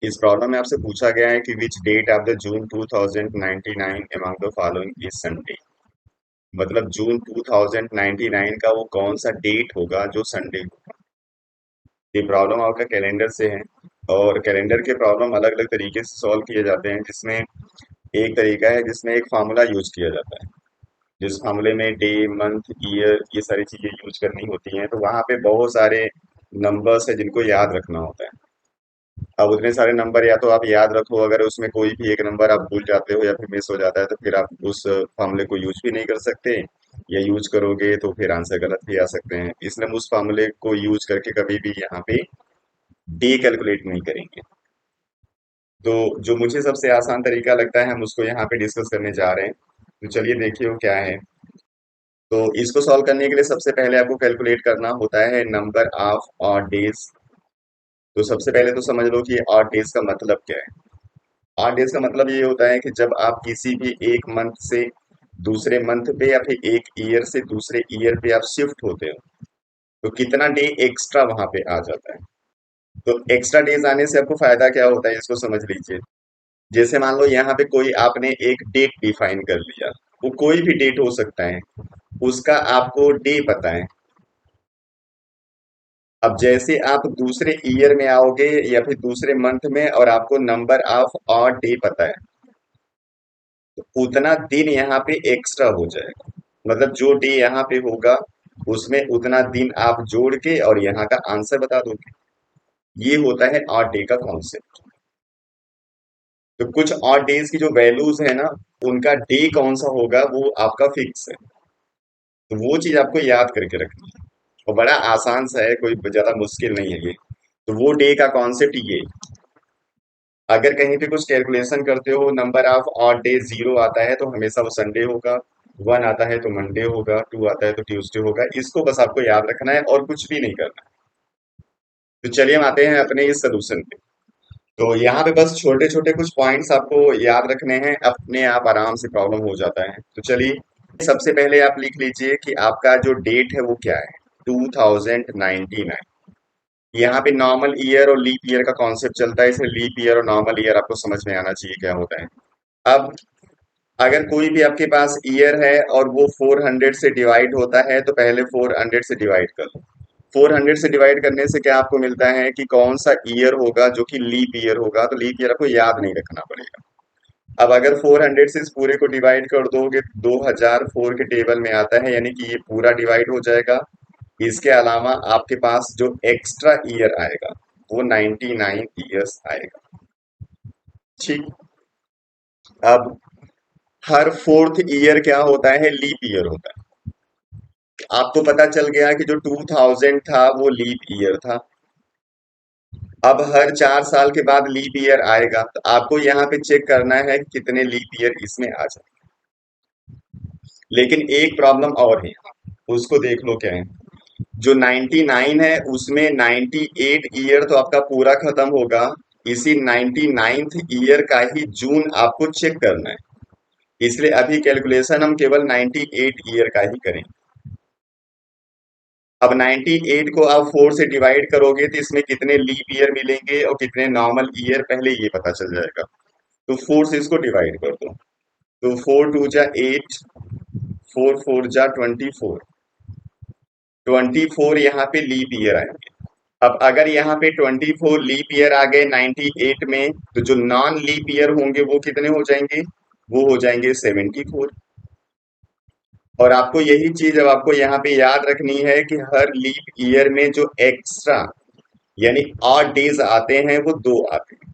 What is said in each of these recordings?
इस प्रॉब्लम में आपसे पूछा गया है कि which date of the June 2099 among the following is Sunday. मतलब जून 2099 का वो कौन सा डेट होगा जो संडे होगा। ये प्रॉब्लम आपका कैलेंडर से है। और कैलेंडर के प्रॉब्लम अलग अलग तरीके से सॉल्व किए जाते हैं, जिसमें एक तरीका है जिसमें एक फार्मूला यूज किया जाता है। जिस फार्मूले में डे, मंथ, ईयर ये सारी चीजें यूज करनी होती हैं, तो वहां पे बहुत सारे नंबर्स है जिनको याद रखना होता है। अब उतने सारे नंबर या तो आप याद रखो, अगर उसमें कोई भी एक नंबर आप भूल जाते हो या फिर मिस हो जाता है तो फिर आप उस फार्मूले को यूज भी नहीं कर सकते, या यूज करोगे तो फिर आंसर गलत भी आ सकते हैं। इसलिए हम उस फार्मूले को यूज करके कभी भी यहाँ पे डे कैलकुलेट नहीं करेंगे। तो जो मुझे सबसे आसान तरीका लगता है हम उसको यहाँ पे डिस्कस करने जा रहे हैं। तो चलिए देखिए वो क्या है। तो इसको सॉल्व करने के लिए सबसे पहले आपको कैलकुलेट करना होता है नंबर ऑफ ऑड डेज। तो सबसे पहले तो समझ लो कि ऑड डेज का मतलब क्या है। ऑड डेज का मतलब ये होता है कि जब आप किसी भी एक मंथ से दूसरे मंथ पे या फिर एक ईयर से दूसरे ईयर पे आप शिफ्ट होते हो, तो कितना डे एक्स्ट्रा वहां पे आ जाता है। तो एक्स्ट्रा डेज आने से आपको फायदा क्या होता है इसको समझ लीजिए। जैसे मान लो यहाँ पे कोई आपने एक डेट डिफाइन कर लिया, वो कोई भी डेट हो सकता है, उसका आपको डे पता है। अब जैसे आप दूसरे ईयर में आओगे या फिर दूसरे मंथ में और आपको नंबर ऑफ ऑड डे पता है, तो उतना दिन यहाँ पे एक्स्ट्रा हो जाएगा। मतलब जो डे यहाँ पे होगा उसमें उतना दिन आप जोड़ के और यहाँ का आंसर बता दोगे। ये होता है ऑड डे का कॉन्सेप्ट। तो कुछ ऑड डेज की जो वैल्यूज है ना, उनका डे कौन सा होगा वो आपका फिक्स है। तो वो चीज आपको याद करके रखनी है। और बड़ा आसान सा है, कोई ज्यादा मुश्किल नहीं है ये। तो वो डे का कॉन्सेप्ट ये। अगर कहीं पे कुछ कैलकुलेशन करते हो, number of odd day zero आता है तो हमेशा वो संडे होगा, वन आता है तो मंडे होगा, टू आता है तो ट्यूसडे होगा। इसको बस आपको याद रखना है और कुछ भी नहीं करना है। तो चलिए हम आते हैं अपने इस सोल्यूशन पे। तो यहाँ पे बस छोटे छोटे कुछ पॉइंट्स आपको याद रखने हैं, अपने आप आराम से प्रॉब्लम हो जाता है। तो चलिए सबसे पहले आप लिख लीजिए कि आपका जो डेट है वो क्या है, 2099। यहाँ पे नॉर्मल ईयर और लीप ईयर का कॉन्सेप्ट चलता है, इसलिए लीप ईयर और नॉर्मल ईयर आपको समझ में आना चाहिए क्या होता है। अब अगर कोई भी आपके पास ईयर है और वो 400 से डिवाइड होता है, तो पहले 400 से डिवाइड कर लो। 400 से डिवाइड करने से क्या आपको मिलता है कि कौन सा ईयर होगा जो कि लीप ईयर होगा, तो लीप ईयर आपको याद नहीं रखना पड़ेगा। अब अगर 400 से इस पूरे को डिवाइड कर दोगे, 2004 के टेबल में आता है, यानी कि ये पूरा डिवाइड हो जाएगा। इसके अलावा आपके पास जो एक्स्ट्रा ईयर आएगा वो 99 ईयर्स आएगा। ठीक। अब हर फोर्थ ईयर क्या होता है, लीप ईयर होता है। आपको पता चल गया कि जो 2000 था वो लीप ईयर था। अब हर 4 साल के बाद लीप ईयर आएगा, तो आपको यहाँ पे चेक करना है कि कितने लीप ईयर इसमें आ जाए। लेकिन एक प्रॉब्लम और है, उसको देख लो क्या है। जो 99 है उसमें 98 ईयर तो आपका पूरा खत्म होगा। इसी 99th ईयर का ही जून आपको चेक करना है। इसलिए अभी कैलकुलेशन हम केवल 98 ईयर का ही करें। अब 98 को आप 4 से डिवाइड करोगे तो इसमें कितने लीप ईयर मिलेंगे और कितने नॉर्मल ईयर, पहले ये पता चल जाएगा। तो 4 से इसको डिवाइड कर दो। तो 4 2 जा 8, 4 4 जा 24। 24 यहाँ पे लीप ईयर आएंगे। अब अगर यहाँ पे 24 लीप ईयर आ गए 98 में, तो जो नॉन लीप ईयर होंगे वो कितने हो जाएंगे, वो हो जाएंगे 74। और आपको यही चीज अब आपको यहाँ पे याद रखनी है कि हर लीप ईयर में जो एक्स्ट्रा यानी ऑड डेज आते हैं वो दो आते हैं,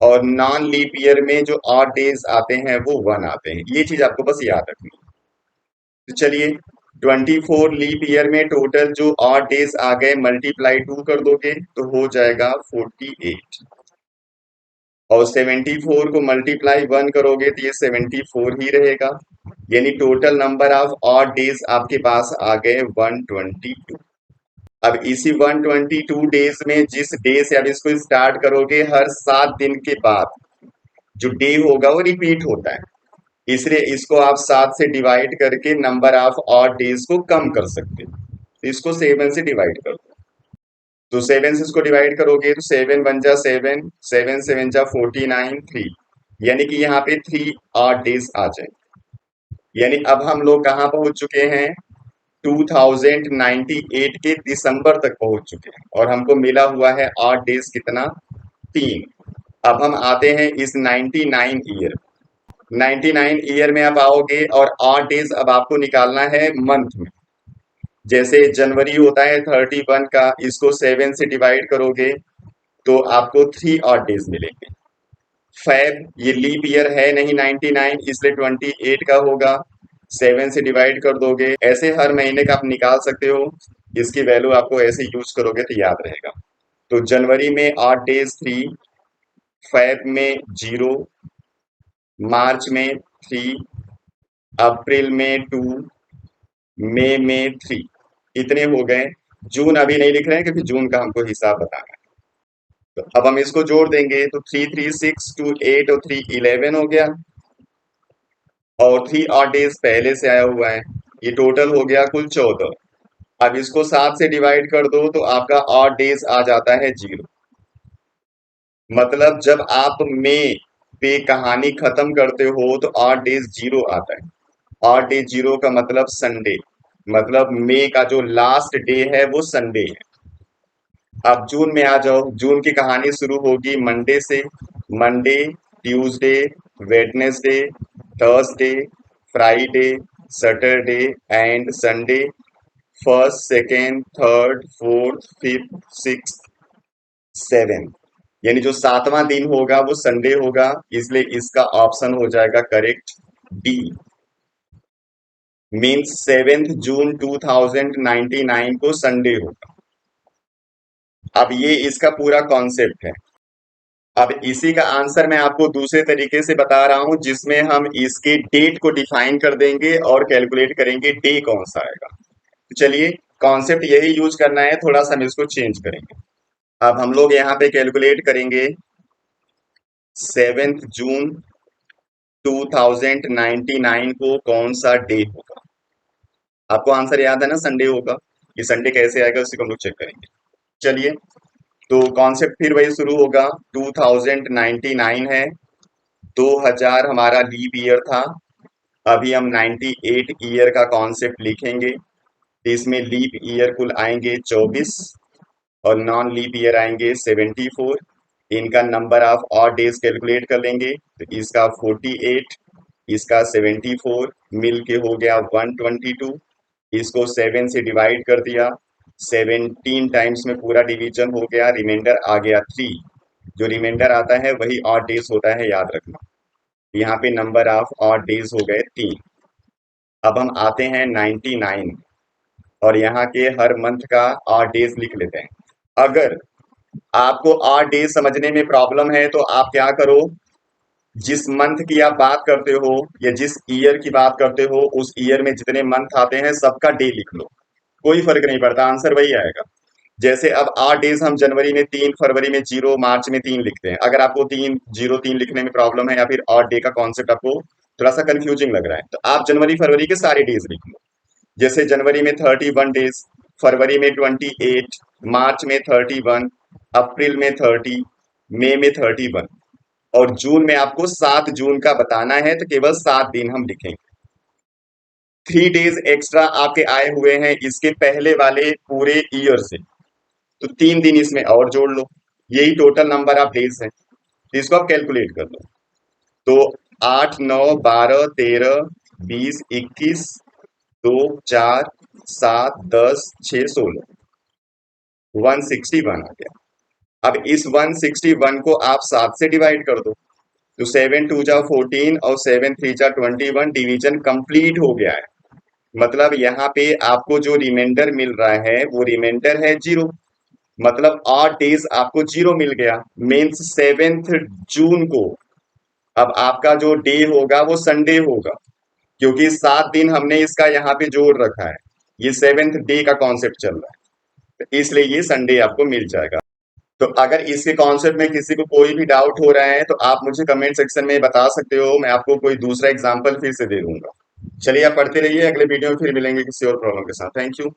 और नॉन लीप ईयर में जो ऑड डेज आते हैं वो वन आते हैं। ये चीज आपको बस याद रखनी है। तो चलिए 24 लीप ईयर में टोटल जो ऑड डेज आ गए मल्टीप्लाई 2 कर दोगे तो हो जाएगा 48। और 74 को मल्टीप्लाई 1 करोगे तो ये 74 ही रहेगा। यानी total number of odd days आपके पास आ गए 122। अब इसी 122 डेज में जिस डे से अब इसको स्टार्ट करोगे, हर 7 दिन के बाद जो डे होगा वो रिपीट होता है। इसलिए इसको आप 7 से डिवाइड करके नंबर ऑफ ऑड डेज को कम कर सकते हो। तो इसको 7 से डिवाइड कर दो। तो 7 से इसको डिवाइड करोगे तो 7 1 जा 7, 7 7 जा 49, 3, यानी कि यहाँ पे 3 odd days आ जाए। यानी अब हम लोग कहाँ पहुंच चुके हैं, 2098 के दिसंबर तक पहुंच चुके हैं और हमको मिला हुआ है ऑड डेज कितना, 3। अब हम आते हैं इस 99 ईयर, 99 ईयर में आप आओगे और ऑड डेज अब आपको निकालना है मंथ में। जैसे जनवरी होता है 31 का, इसको 7 से डिवाइड करोगे तो आपको 3 odd days मिलेंगे। फैब ये लीप ईयर है नहीं 99, इसलिए 28 का होगा, 7 से डिवाइड कर दोगे, ऐसे हर महीने का आप निकाल सकते हो। इसकी वैल्यू आपको ऐसे यूज करोगे तो याद रहेगा। तो जनवरी में 8 days 3, फैब में 0, मार्च में 3, अप्रैल में 2, मई में 3, इतने हो गए। जून अभी नहीं लिख रहे हैं क्योंकि जून का हमको हिसाब बताना है। तो अब हम इसको जोड़ देंगे तो 3 3 6 2 8 और 3 11 हो गया, और 3 odd days पहले से आया हुआ है, ये टोटल हो गया कुल 14। अब इसको 7 से डिवाइड कर दो तो आपका ऑड डेज आ जाता है 0। मतलब जब आप मई पे कहानी खत्म करते हो तो ऑड डेज 0 आता है। ऑड डे 0 का मतलब संडे, मतलब मई का जो लास्ट डे है वो संडे है। अब जून में आ जाओ, जून की कहानी शुरू होगी मंडे से। Monday, Tuesday, Wednesday, Thursday, Friday, Saturday and Sunday. First, second, third, fourth, fifth, six, seventh, यानी जो 7वां दिन होगा वो संडे होगा, इसलिए इसका ऑप्शन हो जाएगा करेक्ट डी, मीन्स 7 जून 2099 को संडे होगा। अब ये इसका पूरा कॉन्सेप्ट है। अब इसी का आंसर मैं आपको दूसरे तरीके से बता रहा हूं, जिसमें हम इसके डेट को डिफाइन कर देंगे और कैलकुलेट करेंगे डे कौन सा आएगा। तो चलिए, कॉन्सेप्ट यही यूज करना है, थोड़ा सा हम इसको चेंज करेंगे। अब हम लोग यहाँ पे कैलकुलेट करेंगे 7 जून 2099 को कौन सा डे होगा। आपको आंसर याद है ना, संडे होगा। ये संडे कैसे आएगा उसी को हम लोग चेक करेंगे। चलिए, तो कॉन्सेप्ट फिर वही शुरू होगा। 2099 है, 2000 हमारा लीप ईयर था। अभी हम 98 ईयर का कॉन्सेप्ट लिखेंगे। इसमें लीप ईयर कुल आएंगे 24 और नॉन लीप ईयर आएंगे 74। इनका number of odd days calculate कर लेंगे तो इसका 48, इसका 74 मिल के हो गया 122। इसको 7 से डिवाइड कर दिया, 17 टाइम्स में पूरा डिवीजन हो गया, रिमाइंडर आ गया 3। जो रिमाइंडर आता है वही ऑड डेज होता है, याद रखना। यहाँ पे नंबर ऑफ ऑड डेज हो गए 3। अब हम आते हैं 99 और यहाँ के हर मंथ का ऑड डेज लिख लेते हैं। अगर आपको ऑड डेज समझने में प्रॉब्लम है तो आप क्या करो, जिस मंथ की आप बात करते हो या जिस ईयर की बात करते हो, उस ईयर में जितने मंथ आते हैं सबका डे लिख लो, कोई फर्क नहीं पड़ता, आंसर वही आएगा। जैसे अब 8 डेज हम जनवरी में 3, फरवरी में 0, मार्च में 3 लिखते हैं। अगर आपको 3 0 3 लिखने में प्रॉब्लम है या फिर ऑड डे का कॉन्सेप्ट आपको थोड़ा सा कंफ्यूजिंग लग रहा है, तो आप जनवरी फरवरी के सारे डेज लिख लो। जैसे जनवरी में 31 डेज, फरवरी में 28, मार्च में 31, अप्रैल में 30, मई में 31, और जून में आपको 7 जून का बताना है तो केवल 7 दिन हम लिखेंगे। 3 डेज एक्स्ट्रा आपके आए हुए हैं इसके पहले वाले पूरे ईयर से, तो 3 दिन इसमें और जोड़ लो, यही टोटल नंबर ऑफ डेज है। तो इसको आप कैलकुलेट कर लो। तो 8 9 12 13 20 21, 2 4 7 10 6 16, 161 आ गया। अब इस 161 को आप 7 से डिवाइड कर दो, तो 7 2 जा 14 और 7 3 जा 21, डिवीजन कंप्लीट हो गया है। मतलब यहाँ पे आपको जो रिमाइंडर मिल रहा है वो रिमाइंडर है 0, मतलब ऑड डेज आपको 0 मिल गया, मीन्स 7 जून को अब आपका जो डे होगा वो संडे होगा, क्योंकि 7 दिन हमने इसका यहाँ पे जोड़ रखा है। ये 7th डे का कॉन्सेप्ट चल रहा है, तो इसलिए ये संडे आपको मिल जाएगा। तो अगर इसके कॉन्सेप्ट में किसी को कोई भी डाउट हो रहा है तो आप मुझे कमेंट सेक्शन में बता सकते हो, मैं आपको कोई दूसरा एग्जाम्पल फिर से दे दूंगा। चलिए, आप पढ़ते रहिए, अगले वीडियो में फिर मिलेंगे किसी और प्रॉब्लम के साथ। Thank you.